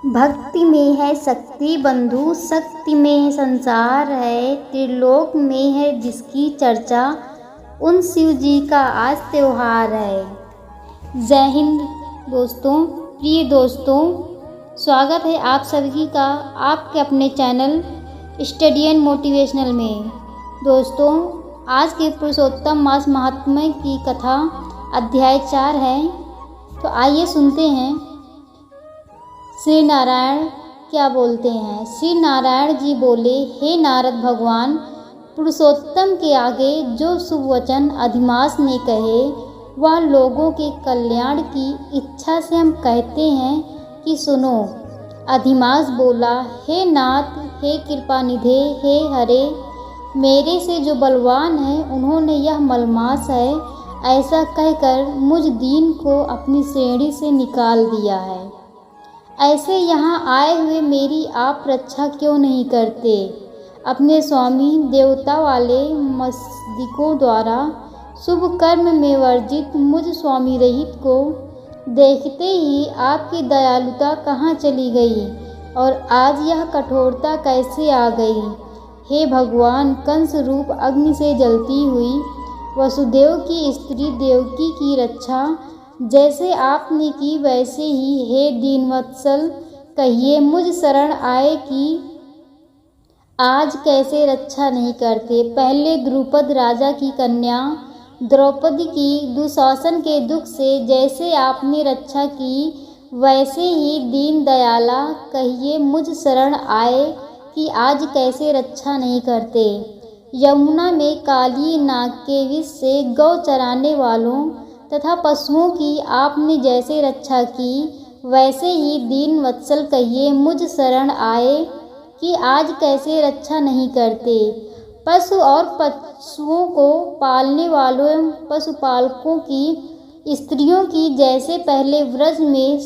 भक्ति में है शक्ति बंधु, शक्ति में संसार है, त्रिलोक में है जिसकी चर्चा, उन शिव जी का आज त्योहार है। जय हिंद दोस्तों, प्रिय दोस्तों, स्वागत है आप सभी का आपके अपने चैनल स्टडी एंड मोटिवेशनल में। दोस्तों, आज के पुरुषोत्तम मास महात्म्य की कथा अध्याय 4 है। तो आइए सुनते हैं श्री नारायण क्या बोलते हैं। श्री नारायण जी बोले, हे नारद भगवान, पुरुषोत्तम के आगे जो शुभ वचन अधिमास ने कहे वह लोगों के कल्याण की इच्छा से हम कहते हैं कि सुनो। अधिमास बोला, हे नाथ, हे कृपानिधे, हे हरे, मेरे से जो बलवान है उन्होंने यह मलमास है ऐसा कहकर मुझ दीन को अपनी श्रेणी से निकाल दिया है। ऐसे यहाँ आए हुए मेरी आप रक्षा क्यों नहीं करते? अपने स्वामी देवता वाले मस्तिकों द्वारा शुभ कर्म में वर्जित मुझ स्वामी रहित को देखते ही आपकी दयालुता कहाँ चली गई और आज यह कठोरता कैसे आ गई? हे भगवान, कंस रूप अग्नि से जलती हुई वसुदेव की स्त्री देवकी की रक्षा जैसे आपने की वैसे ही हे दीनवत्सल कहिए मुझ शरण आए कि आज कैसे रक्षा नहीं करते। पहले द्रुपद राजा की कन्या द्रौपदी की दुशासन के दुख से जैसे आपने रक्षा की वैसे ही दीन दयाला कहिए मुझ शरण आए कि आज कैसे रक्षा नहीं करते। यमुना में काली नाग के विष से गौ चराने वालों तथा पशुओं की आपने जैसे रक्षा की वैसे ही दीन वत्सल कहिए मुझ शरण आए कि आज कैसे रक्षा नहीं करते। पशु और पशुओं को पालने वालों एवं पशुपालकों की स्त्रियों की जैसे पहले व्रज में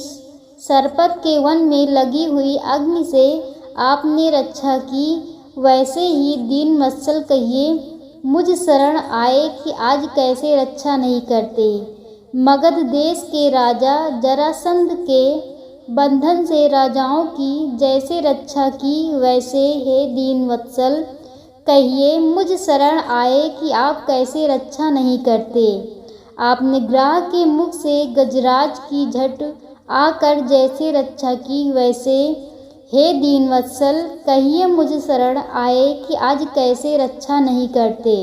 सरपत के वन में लगी हुई अग्नि से आपने रक्षा की वैसे ही दीन वत्सल कहिए मुझ शरण आए कि आज कैसे रक्षा नहीं करते। मगध देश के राजा जरासंध के बंधन से राजाओं की जैसे रक्षा की वैसे हे दीनवत्सल कहिए मुझ शरण आए कि आप कैसे रक्षा नहीं करते। आपने ग्राह के मुख से गजराज की झट आकर जैसे रक्षा की वैसे हे दीनवत्सल कहिए मुझ शरण आए कि आज कैसे रक्षा नहीं करते।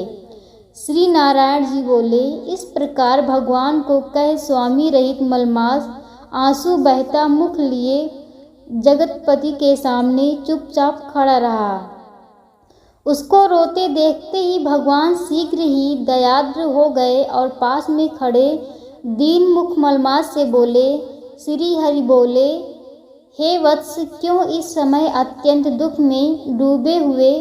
श्री नारायण जी बोले, इस प्रकार भगवान को कह स्वामी रहित मलमास आंसू बहता मुख लिए जगतपति के सामने चुपचाप खड़ा रहा। उसको रोते देखते ही भगवान शीघ्र ही दयाद्र हो गए और पास में खड़े दीन मुख मलमास से बोले, श्री हरि बोले, हे वत्स, क्यों इस समय अत्यंत दुख में डूबे हुए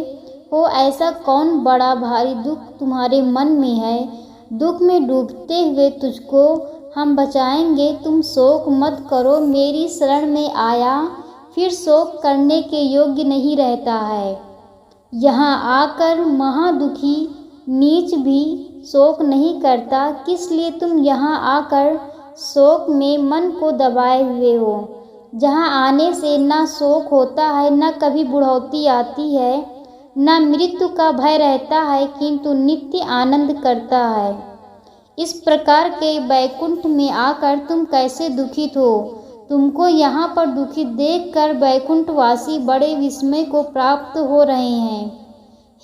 हो? ऐसा कौन बड़ा भारी दुख तुम्हारे मन में है? दुख में डूबते हुए तुझको हम बचाएंगे, तुम शोक मत करो। मेरी शरण में आया फिर शोक करने के योग्य नहीं रहता है। यहाँ आकर महादुखी नीच भी शोक नहीं करता, किस लिए तुम यहाँ आकर शोक में मन को दबाए हुए हो? जहाँ आने से ना शोक होता है, ना कभी बुढ़ौती आती है, ना मृत्यु का भय रहता है, किंतु नित्य आनंद करता है। इस प्रकार के बैकुंठ में आकर तुम कैसे दुखित हो? तुमको यहाँ पर दुखित देखकर बैकुंठवासी बड़े विस्मय को प्राप्त हो रहे हैं।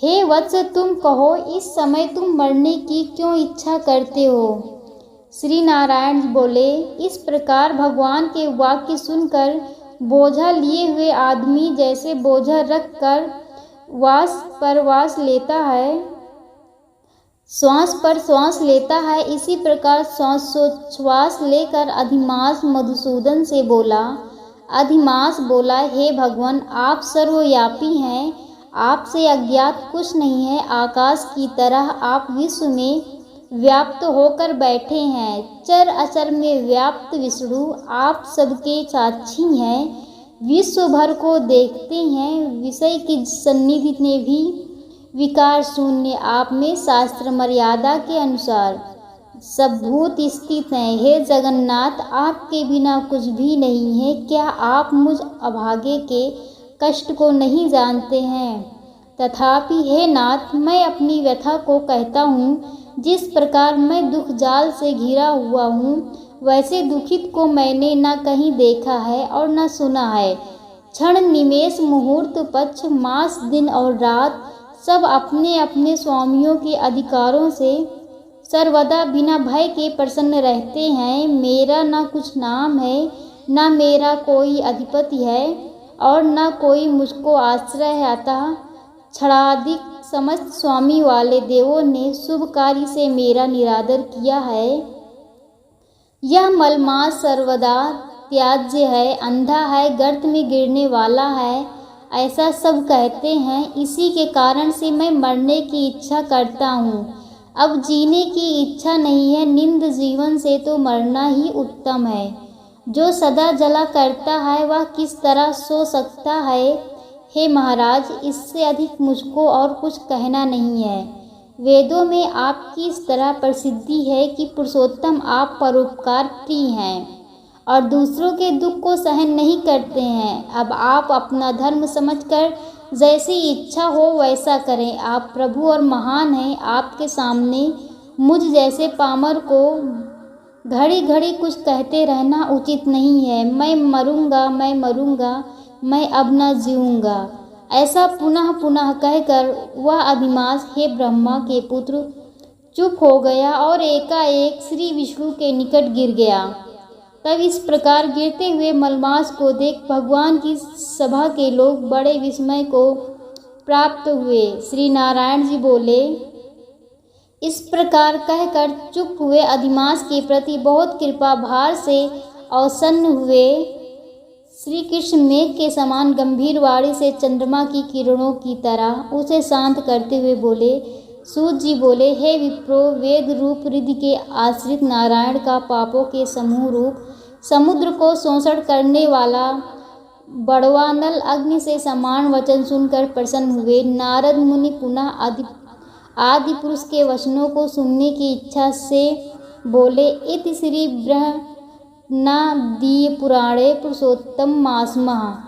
हे वत्स, तुम कहो, इस समय तुम मरने की क्यों इच्छा करते हो? श्री नारायण बोले, इस प्रकार भगवान के वाक्य सुनकर बोझा लिए हुए आदमी जैसे बोझा रखकर वास पर वास लेता है, श्वास पर श्वास लेता है, इसी प्रकार श्वास लेकर अधिमास मधुसूदन से बोला। अधिमास बोला, हे भगवान, आप सर्वव्यापी हैं, आपसे अज्ञात कुछ नहीं है। आकाश की तरह आप विश्व में व्याप्त होकर बैठे हैं। चर अचर में व्याप्त विष्णु आप सबके साक्षी हैं, विश्व भर को देखते हैं। विषय की सन्निधि ने भी विकार शून्य आप में शास्त्र मर्यादा के अनुसार सब भूत स्थित हैं। हे जगन्नाथ, आपके बिना कुछ भी नहीं है। क्या आप मुझ अभागे के कष्ट को नहीं जानते हैं? तथापि हे नाथ, मैं अपनी व्यथा को कहता हूँ। जिस प्रकार मैं दुख जाल से घिरा हुआ हूँ, वैसे दुखित को मैंने न कहीं देखा है और न सुना है। क्षण निमेष मुहूर्त पक्ष मास दिन और रात सब अपने अपने स्वामियों के अधिकारों से सर्वदा बिना भय के प्रसन्न रहते हैं। मेरा न कुछ नाम है, न मेरा कोई अधिपति है और न कोई मुझको आश्रय है। अतः क्षणाधिक समस्त स्वामी वाले देवों ने शुभ कार्य से मेरा निरादर किया है। यह मलमास सर्वदा त्याज्य है, अंधा है, गर्त में गिरने वाला है, ऐसा सब कहते हैं। इसी के कारण से मैं मरने की इच्छा करता हूँ। अब जीने की इच्छा नहीं है। निंद जीवन से तो मरना ही उत्तम है। जो सदा जला करता है वह किस तरह सो सकता है? हे महाराज, इससे अधिक मुझको और कुछ कहना नहीं है। वेदों में आपकी इस तरह प्रसिद्धि है कि पुरुषोत्तम आप परोपकार प्रिय हैं और दूसरों के दुख को सहन नहीं करते हैं। अब आप अपना धर्म समझकर जैसी इच्छा हो वैसा करें। आप प्रभु और महान हैं। आपके सामने मुझ जैसे पामर को घड़ी घड़ी कुछ कहते रहना उचित नहीं है। मैं मरूंगा, मैं मरूंगा, मैं अब न जीऊँगा, ऐसा पुनः पुनः कहकर वह अधिमास, हे ब्रह्मा के पुत्र, चुप हो गया और एकाएक श्री विष्णु के निकट गिर गया। तब इस प्रकार गिरते हुए मलमास को देख भगवान की सभा के लोग बड़े विस्मय को प्राप्त हुए। श्री नारायण जी बोले, इस प्रकार कहकर चुप हुए अधिमास के प्रति बहुत कृपा भार से अवसन्न हुए। श्री कृष्ण मेघ के समान गंभीर वाणी से चंद्रमा की किरणों की तरह उसे शांत करते हुए बोले। सूत जी बोले, हे विप्रो, वेद रूप रिद्धि के आश्रित नारायण का पापों के समूह रूप समुद्र को शोषण करने वाला बड़वानल अग्नि से समान वचन सुनकर प्रसन्न हुए। नारद मुनि पुनः आदि पुरुष के वचनों को सुनने की इच्छा से बोले। इति श्री बृहन्नादीय पुराणे पुरुषोत्तम मासमः